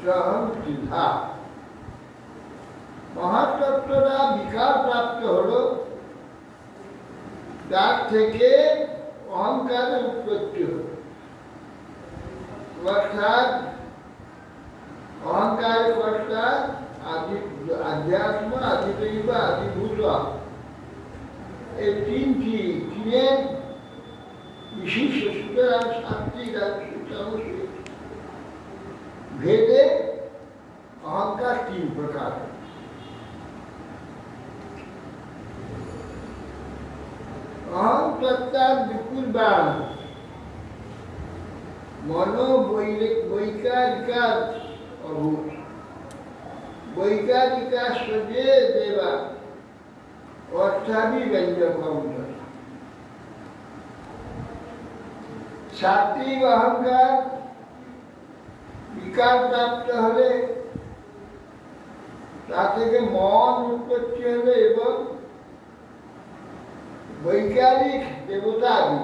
সিদ্ধা। মহাতত্ত্বটা বিকার প্রাপ্ত হলো, তার থেকে অহংকারের উৎপত্তি হল। অর্থাৎ অহংকার কর্তা আধ্যাত্ম, আদিদৈব, আদিভূত, এই তিনের বিশিষ্ট সুতরাং সাত্বিক ভেদে অহংকার তিন প্রকার। অহং তত্ত্বাৎ বিকুর্বাণ মনোবৈকারিকার অভূত বৈকারিকা সজে দেবা অর্থাভিব্যঞ্জকম। সাত্বিক অহংকার বিকার প্রাপ্ত হলে তা থেকে মন উৎপত্তি হলে এবং বৈজ্ঞানিক দেবতাদি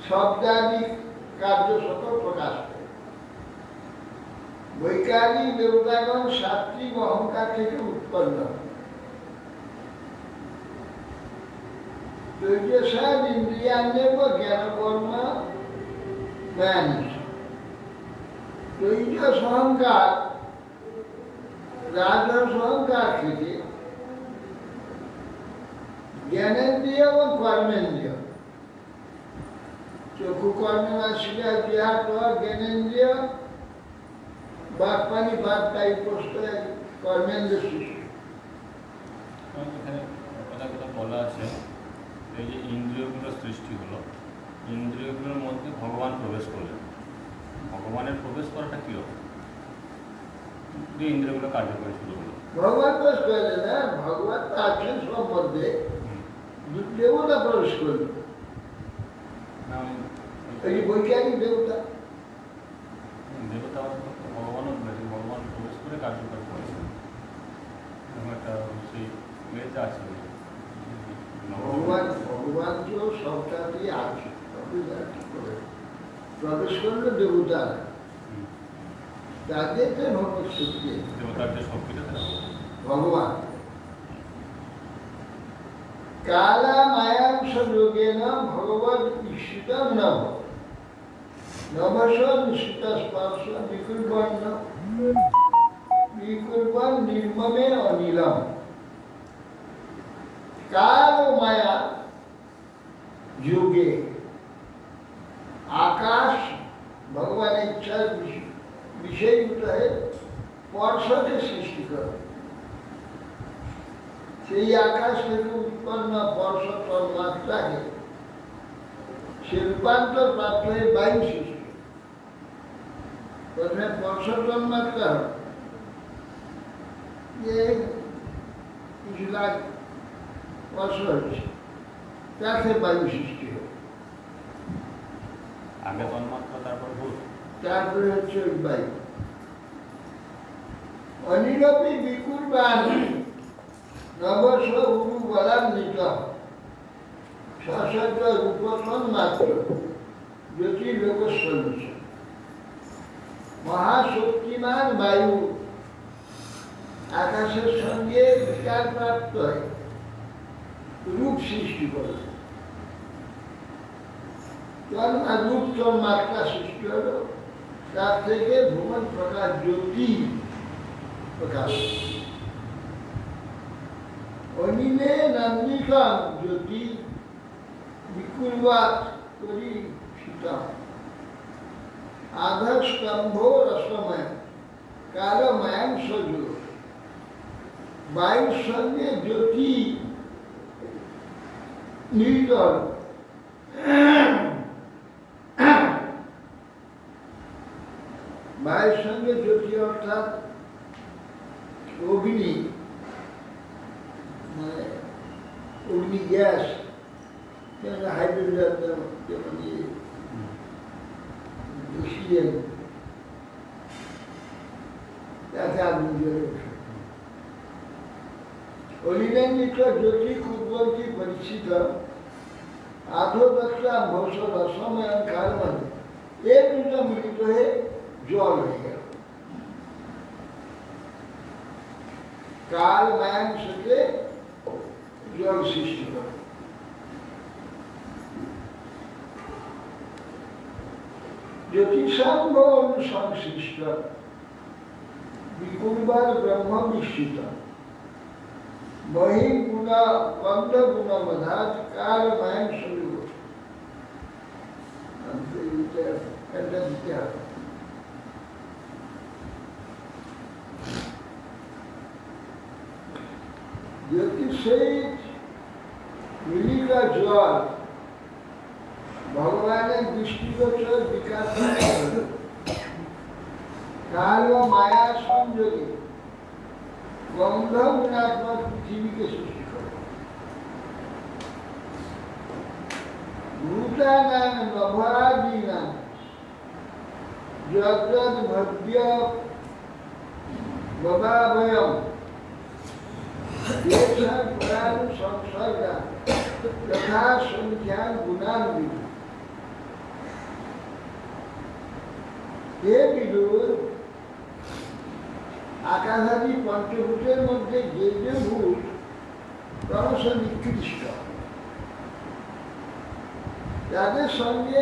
শব্দাদি কার্য সকল প্রকাশ করে। বৈজ্ঞানিক দেবতাগণ সাত্বিক অহংকার থেকে উৎপন্ন। তৈজসাদ ইন্দ্রিয়াণ্যেব জ্ঞানকর্ম জ্ঞান। তৈজস অহংকার রাজস অহংকার থেকে জ্ঞানেন্দ্রিয় এবং কর্মেন্দ্রিয়, চক্ষু কর্মেন্দ্রিয় বিহার জ্ঞানেন্দ্রিয়, বাক পানি বাদ তাই প্রশ্রয় কর্মেন্দ্র সৃষ্টি। বলা আছে এই যে ইন্দ্রিয়গুলো সৃষ্টি হলো, ইন্দ্রিয়গুলোর মধ্যে ভগবান প্রবেশ করলেন। ভগবানের প্রবেশ করাটা কি হবে? ইন্দ্রিয়গুলো কার্যকরী শুরু হলো। ভগবান প্রবেশ করলেন না, ভগবান তো আছেন সব মধ্যে, দেবতা প্রবেশ করলেন। এই বৈজ্ঞানিক দেবতা দেবতা ভগবানও বলেছেন, ভগবান প্রবেশ করে কার্যকরী করেছেন। একটা সেই ইয়েতে আছে ভগবান তো সবটাতেই আছে, প্রবেশ করলে দেবতা তাদের যে ভগবৎশক্তি, দেবতার যে শক্তিটা ভগবান কালা মায়াংশ যোগেন ভগবৎ ঈশিতম নব নবস নিশ্চিত স্পর্শ বিকুর্বন নির্মমে অনিলম। কাল ও মায়া যোগে আকাশ ভগবানের ইচ্ছার বিষয়ভূত হয়ে পর্ষদে সৃষ্টি করে। সেই আকাশ থেকে উৎপন্ন পর্ষদ তন্মাত্রাকে সে রূপান্তর প্রাপ্ত হয়ে বায়ু সৃষ্টি। প্রথমে পর্ষদ তন্মাত্রা যে কিছু লাখ বছর হচ্ছে, তাতে বায়ু সৃষ্টি হয়। আগে তন্মাত্রা, তারপরে হচ্ছে ওই বায়ু। অনিরপি বিকুর্বাণ নবস উরু বলান্বিত সশব্দ রূপসন মাত্র জ্যোতির্লোকস্বরূপ মহাশক্তিমান বায়ু আকাশের সঙ্গে বিকার প্রাপ্ত হয়, রূপ সৃষ্টি করে। রূপ তন্মাত্রা সৃষ্টি হলো, তার থেকে ভুবন প্রকাশ জ্যোতি প্রকাশ। অনিলে নন্দিকম জ্যোতি বিকুর্বাত করি সীতম আধা স্তম্ভ রসময় কালময়াংশ যোগ। বায়ুর সঙ্গে জ্যোতি মিলিত হল। বায়ুর সঙ্গে জ্যোতি অর্থাৎ অগ্নি, মানে অগ্নি গ্যাস, হাইড্রোজেন যেমন অক্সিজেন, তাতে আগুন জ্বলে ওঠে। অলিলেন্দিত জ্যোতি কুর্বন্তী পরিচিত আধোদক্ষা ভৌষ রসময়ন কারণ এর দুটো মিলিত হয়ে জল হয়ে গেল। কাল মায়ান থেকে জল সৃষ্টি করে। জ্যোতিষাঙ্গ অনুসংশ্লিষ্ট বিকুলবার ব্রহ্ম নিশ্চিত বহি গুণ বন্ধ গুণবধাত কাল মায়ান শুরু এটা দিতে হবে। সেই মিলিকা জল ভগবানের দৃষ্টিগোচর বিকাশ কাল ও মায়া সংযোগে গন্ধ গুণাত্মক পৃথিবীকে সৃষ্টি করে। ভূতানাং নভাদীনাং যদ্যদ ভদ্য ভবাভয়ম সংসর্গা তথা সংখ্যান গুণান্বিত। হে বিদুর, আকাশাদি পঞ্চভূতের মধ্যে যে যে ভূত ক্রমশ নিকৃষ্ট, যাদের সঙ্গে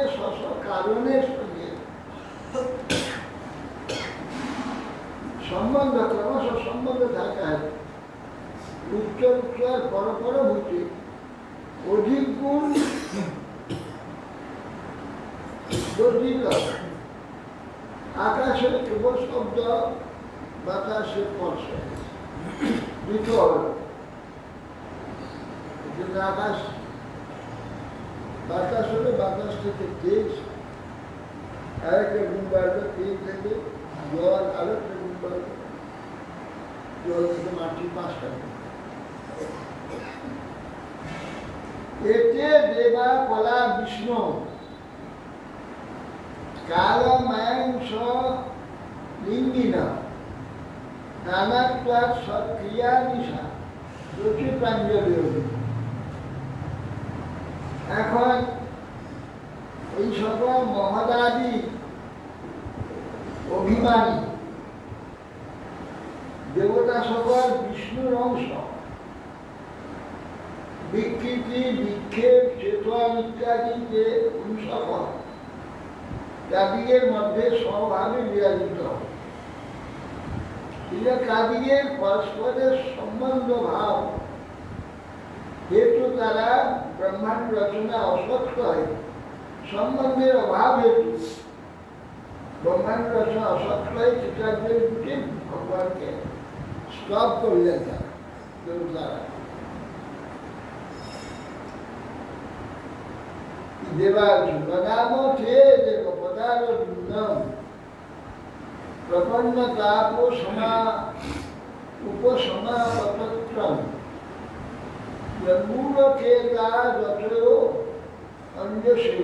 কারণের সঙ্গে সম্বন্ধ ক্রমশ সম্বন্ধ থাকায় উত্তর উত্তর পরপরভূতি অধিক গুণ জটিল। আকাশের কেবল শব্দ বাতাসের স্পর্শ বিকল, কিন্তু আকাশ বাতাস হলে বাতাস থেকে তেজ, আরেকটা গুণ বাড়বে, তেজ থেকে জল আরেকটা গুণ বাড়বে, জল থেকে মাটি পাঁচটা গুণ। এতে দেবা কলা বিষ্ণু কাল মায়াংশ লিঙ্গিন নানাত্বাৎ সৎক্রিয়া নিশা রুচি প্রাঞ্জলি। এখন এই সকল মহদাদি অভিমানী দেবতা সকল বিষ্ণুর অংশ, বিকৃতি বিক্ষেপ চেতন ইত্যাদি যে সকল কাদিগের মধ্যে স্বভাবে বিরাজিত হয়। কাদিগের পরস্পরের সম্বন্ধ ভাব হেতু তারা ব্রহ্মাণ্ড রচনা অসত্য হয়। সম্বন্ধের অভাব হেতু ব্রহ্মাণ্ড রচনা অসত্য হয়, চিত্রাজ্ঞের দুটি ভগবানকে স্তব করলেন তারা দেবতারা। প্রপন্ন তাপোসমা উপসমাপত্রম মূলকেতা যতও অঞ্জসী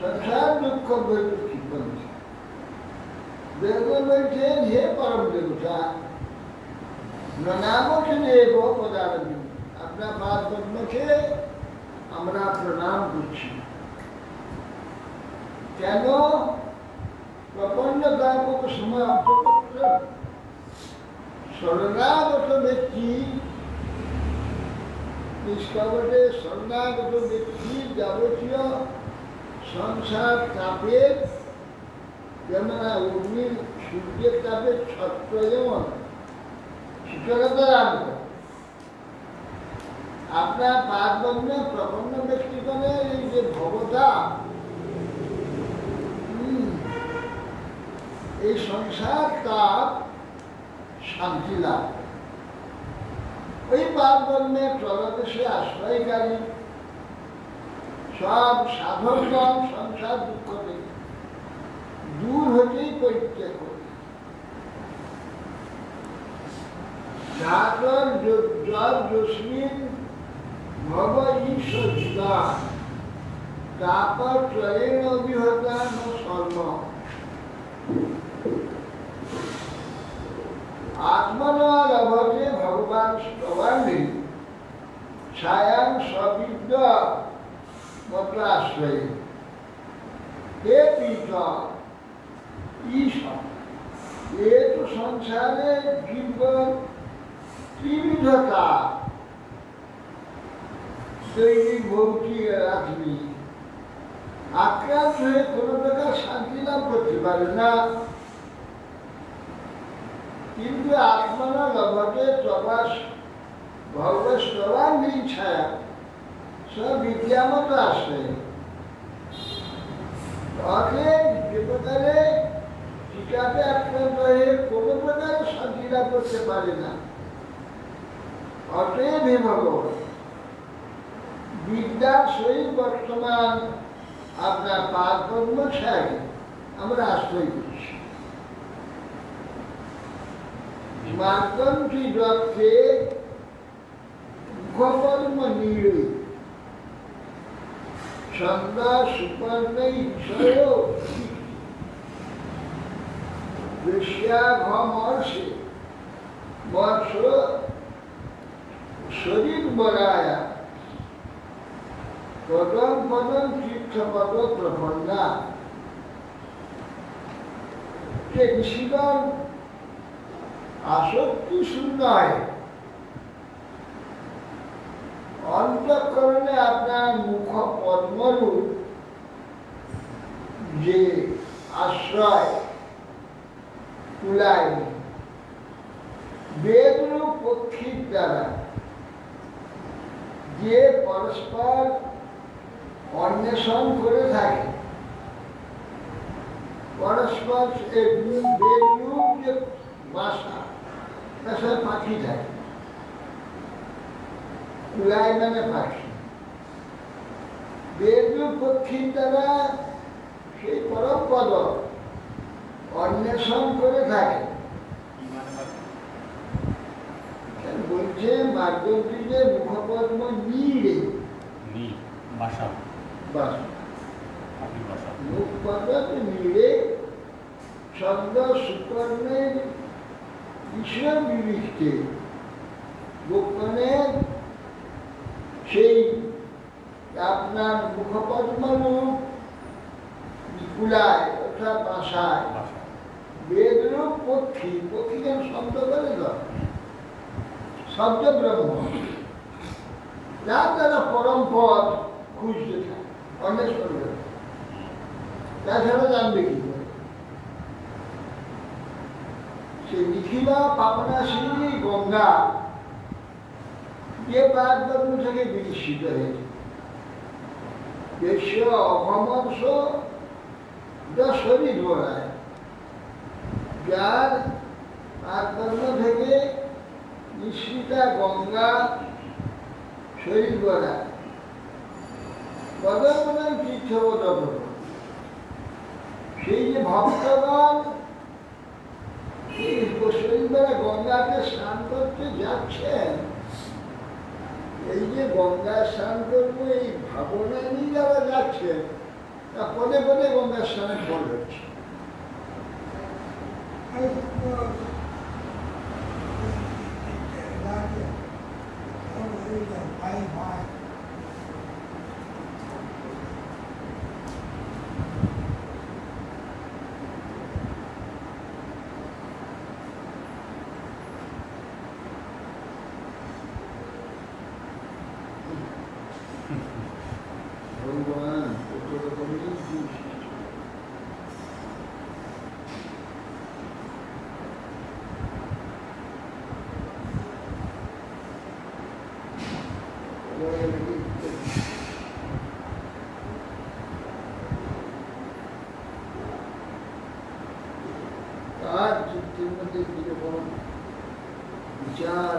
সংসার দুঃখ বৈপুষ্টি বলছে। বেদন বলছেন, হে পরম দেবতা, নামকে দেব পদার্থ, আপনার পাদ পদ্মকে আমরা প্রণাম করছি। কেন? প্রপন্ন তাপক সময় অপত্র শরণাগত ব্যক্তি, নিষ্কপটে শরণাগত ব্যক্তি যাবতীয় সংসার তাপের, যেমন অগ্নির সূর্যের তাপের ছত্র যেমন শীতলতা দান করে, আপনার পাদবন্ধ প্রপন্ন ব্যক্তিগণের এই যে ভবতা, এই সংসার তাপ শান্তি লাভ, ওই পাদবন্ধের তলদেশে আশ্রয়কারী সব সাধকগণ সংসার দুঃখ থেকে দূর হতেই পরিত্যাগ করে। ধাতর জল জস্মিন ভব ঈশ্বর তাপর ত্রয়েণ অভিহতা ন সর্ব আত্মনা লভতে ভগবান স্তবান্নি ছায়াং সবিদ্য মত আশ্রয়ে। হে পীঠ, ईशा ये तो संसारे जीवन त्रिविधता दैनिक भौतिक आदमी आक्रांत হয়ে কোনো প্রকার শান্তি লাভ করতে পারে না কিন্তু আত্মনা লভতে প্রবাস ভগবত প্রবাঙ্গী ছায়া সব বিদ্যামত আসে অতএব যে প্রকারে টিকাতে আক্রান্ত হয়ে কোনো প্রকার শান্তি লাভ করতে পারে না অতএব হে ভগবান বিদ্যার সহিত বর্তমান আপনার পাদ পদ্ম ছায় আমরা আশ্রয় করছি মার্গন্তি দত্তে মুখপদ্ম নীড়ে ছন্দ সুপর্ণে ঈশ্বর দৃশ্যাঘমর্ষে বর্ষ শরীর বরায়া পদম পদম তীর্থপদ প্রপন্না যে ঋষিগণ আসক্তি শূন্য হয় অন্তঃকরণে আপনার মুখ পদ্মরূপ যে আশ্রয় কুলায় বেদরূপ পক্ষীর দ্বারা যে পরস্পর অন্বেষণ করে থাকে পরস্পর বেদরূপ যে বাসা তাছাড়া পাখি থাকে কুলায় মানে পাখি বেদরূপ পক্ষীর দ্বারা সেই পরম পদ অন্বেষণ করে থাকে বলছে মার্গন্তীতে মুখপদ্ম নীড়ে বাসা মুখপদ্ম নীড়ে ছন্দ সুপর্ণের ঈশ্বর বিবিষ্টে গোপনের সেই আপনার মুখপদ্মরূপ কুলায় অর্থাৎ বাসায় বেদরূপ পক্ষী পক্ষী কেন শব্দ করে না শব্দ ব্রহ্ম যার দ্বারা পরম পদ খুঁজতে থাকে অন্বেষণ করে তাছাড়া জানবে কি করে সে নিখিলা পাবনাশিনী গঙ্গা যে পাদপদ্ম থেকে বিকশিত হয়েছে বিশ্ব অঘমর্ষ যা শরীর বলায় যার পাদপদ্ম থেকে নিঃসৃতা গঙ্গা শরীর বলা পদপদম তীর্থপদ সেই যে ভক্তগণ শরীর বেলা গঙ্গাকে স্নান করতে যাচ্ছেন এই যে গঙ্গা স্নান করবো এই ভাবনা নিয়ে যারা যাচ্ছেন তা পদে পদে গঙ্গা স্নানের ফল হচ্ছে ভগবান কত রকমের জিনিস তার চিত্তের মধ্যে কিরকম বিচার